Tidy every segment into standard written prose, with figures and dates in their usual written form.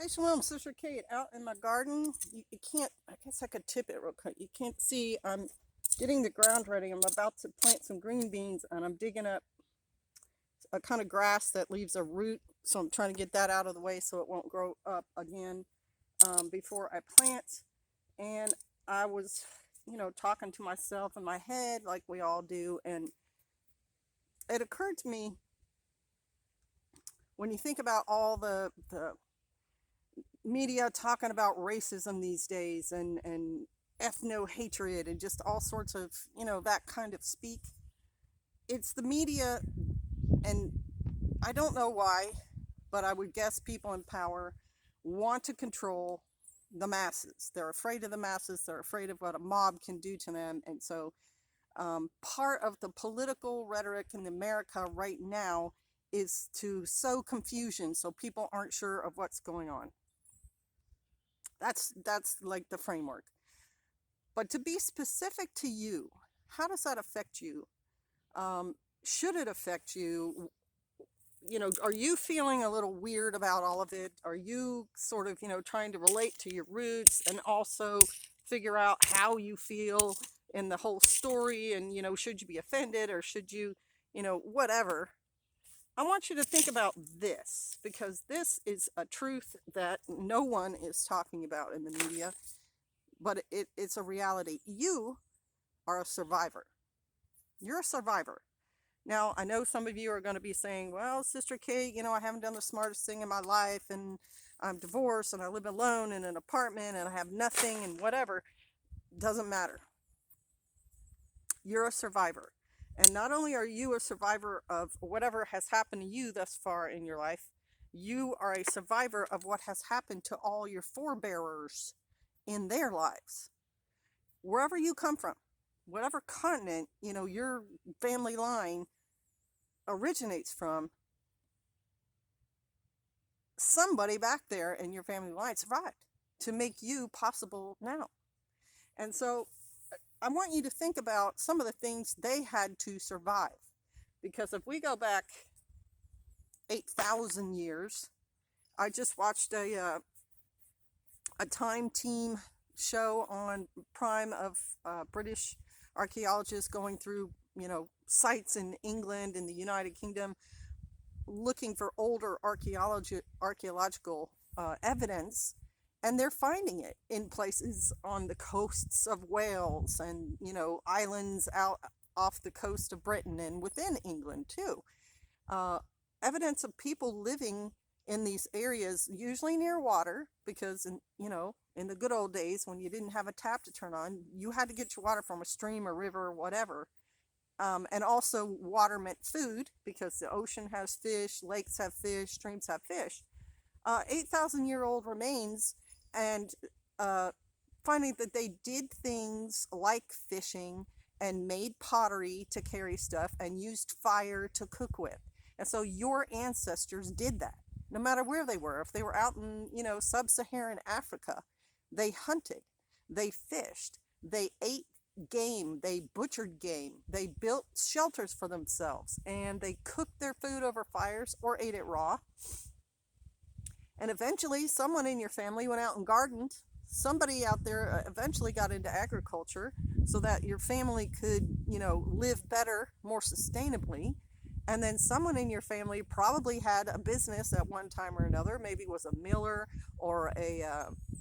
Hey, Shalom, Sister Kate, out in my garden. You can't, I guess I could tip it real quick. You can't see, I'm getting the ground ready. I'm about to plant some green beans and I'm digging up a kind of grass that leaves a root. So I'm trying to get that out of the way so it won't grow up again before I plant. And I was, talking to myself in my head like we all do. And it occurred to me when you think about all the media talking about racism these days and ethno hatred and just all sorts of that kind of speak. It's the media, and I don't know why, but I would guess people in power want to control the masses. They're afraid of the masses. They're afraid of what a mob can do to them, and so part of the political rhetoric in America right now is to sow confusion so people aren't sure of what's going on. That's like the framework. But to be specific to you, how does that affect you? Should it affect you? Are you feeling a little weird about all of it? Are you sort of, trying to relate to your roots and also figure out how you feel in the whole story? And, should you be offended or should you, whatever? I want you to think about this because this is a truth that no one is talking about in the media, but it's a reality. You are a survivor. You're a survivor. Now, I know some of you are going to be saying, well, Sister Kate, I haven't done the smartest thing in my life, and I'm divorced, and I live alone in an apartment, and I have nothing, and whatever. Doesn't matter. You're a survivor. And not only are you a survivor of whatever has happened to you thus far in your life, you are a survivor of what has happened to all your forebearers in their lives. Wherever you come from, whatever continent, your family line originates from, somebody back there in your family line survived to make you possible now. And so I want you to think about some of the things they had to survive. Because if we go back 8,000 years, I just watched a Time Team show on Prime of British archaeologists going through, sites in England and the United Kingdom looking for older archaeological evidence, and they're finding it in places on the coasts of Wales and islands out off the coast of Britain and within England too. Evidence of people living in these areas, usually near water, because in the good old days when you didn't have a tap to turn on, you had to get your water from a stream or river or whatever. And also water meant food because the ocean has fish, lakes have fish, streams have fish. 8,000-year-old remains, and finding that they did things like fishing and made pottery to carry stuff and used fire to cook with. And so your ancestors did that, no matter where they were. If they were out in, sub-Saharan Africa, they hunted, they fished, they ate game, they butchered game, they built shelters for themselves, and they cooked their food over fires or ate it raw. And eventually someone in your family went out and gardened. Somebody out there eventually got into agriculture so that your family could, live better, more sustainably. And then someone in your family probably had a business at one time or another. Maybe it was a miller or a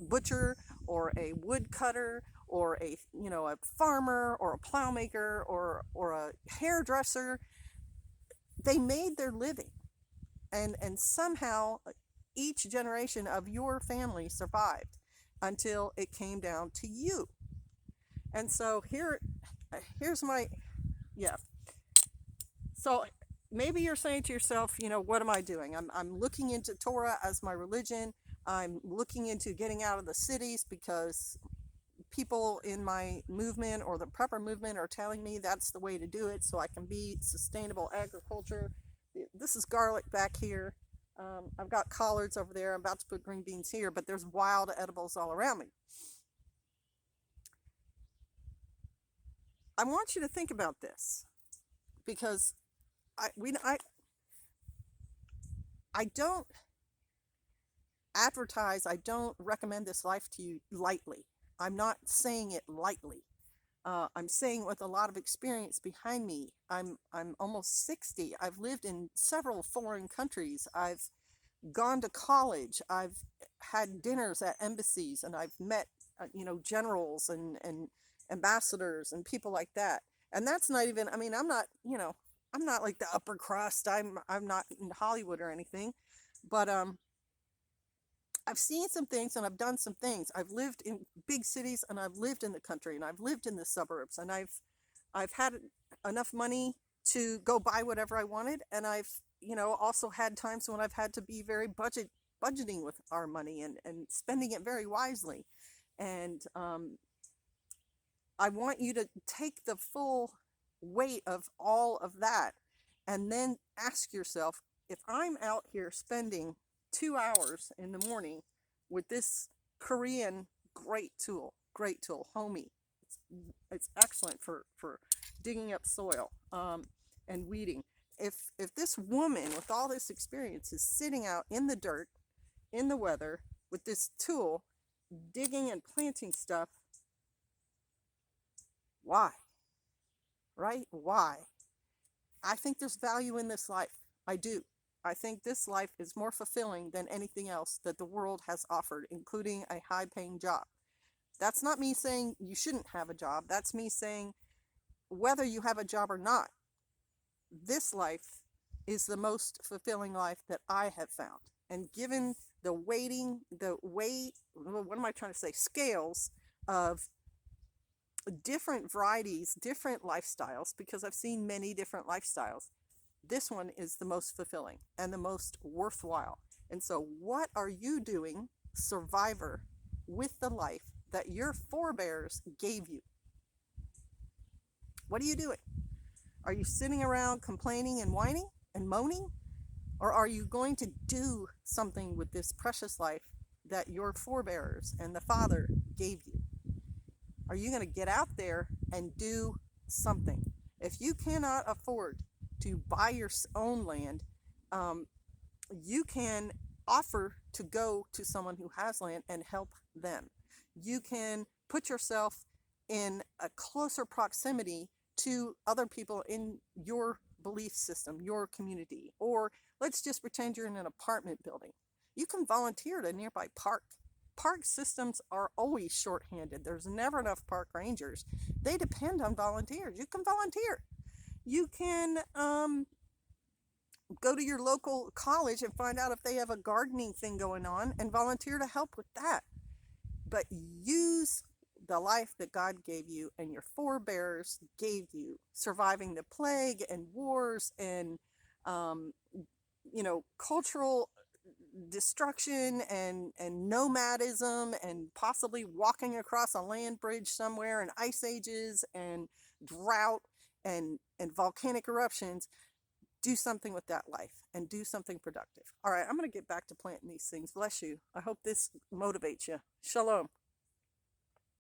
butcher or a woodcutter or a farmer or a plowmaker or a hairdresser. They made their living, and somehow each generation of your family survived until it came down to you. And so here's my so maybe you're saying to yourself, what am I doing? I'm looking into Torah as my religion. I'm looking into getting out of the cities because people in my movement or the prepper movement are telling me that's the way to do it so I can be sustainable agriculture. This is garlic back here. I've got collards over there. I'm about to put green beans here, but there's wild edibles all around me. I want you to think about this because I don't advertise, I don't recommend this life to you lightly. I'm not saying it lightly. I'm saying with a lot of experience behind me. I'm almost 60. I've lived in several foreign countries. I've gone to college. I've had dinners at embassies, and I've met generals and ambassadors and people like that. And that's not even, I mean, I'm not like the upper crust. I'm not in Hollywood or anything, but I've seen some things and I've done some things. I've lived in big cities and I've lived in the country and I've lived in the suburbs, and I've had enough money to go buy whatever I wanted, and I've also had times when I've had to be very budgeting with our money and spending it very wisely. And I want you to take the full weight of all of that and then ask yourself, if I'm out here spending 2 hours in the morning with this Korean great tool, Homey. It's excellent for digging up soil and weeding. If this woman with all this experience is sitting out in the dirt, in the weather, with this tool, digging and planting stuff, why? Right? Why? I think there's value in this life. I do. I think this life is more fulfilling than anything else that the world has offered, including a high paying job. That's not me saying you shouldn't have a job. That's me saying whether you have a job or not, this life is the most fulfilling life that I have found. And given the what am I trying to say? Scales of different varieties, different lifestyles, because I've seen many different lifestyles. This one is the most fulfilling and the most worthwhile. And so, what are you doing, survivor, with the life that your forebears gave you? What are you doing? Are you sitting around complaining and whining and moaning? Or are you going to do something with this precious life that your forebears and the Father gave you? Are you going to get out there and do something? If you cannot afford to buy your own land, you can offer to go to someone who has land and help them. You can put yourself in a closer proximity to other people in your belief system, your community. Or let's just pretend you're in an apartment building. You can volunteer at a nearby park. Park systems are always shorthanded. There's never enough park rangers. They depend on volunteers. You can volunteer. You can go to your local college and find out if they have a gardening thing going on and volunteer to help with that. But use the life that God gave you and your forebears gave you, surviving the plague and wars and cultural destruction and nomadism, and possibly walking across a land bridge somewhere, and ice ages and drought and volcanic eruptions. Do something with that life and do something productive. All right, I'm going to get back to planting these things. Bless you. I hope this motivates you. Shalom.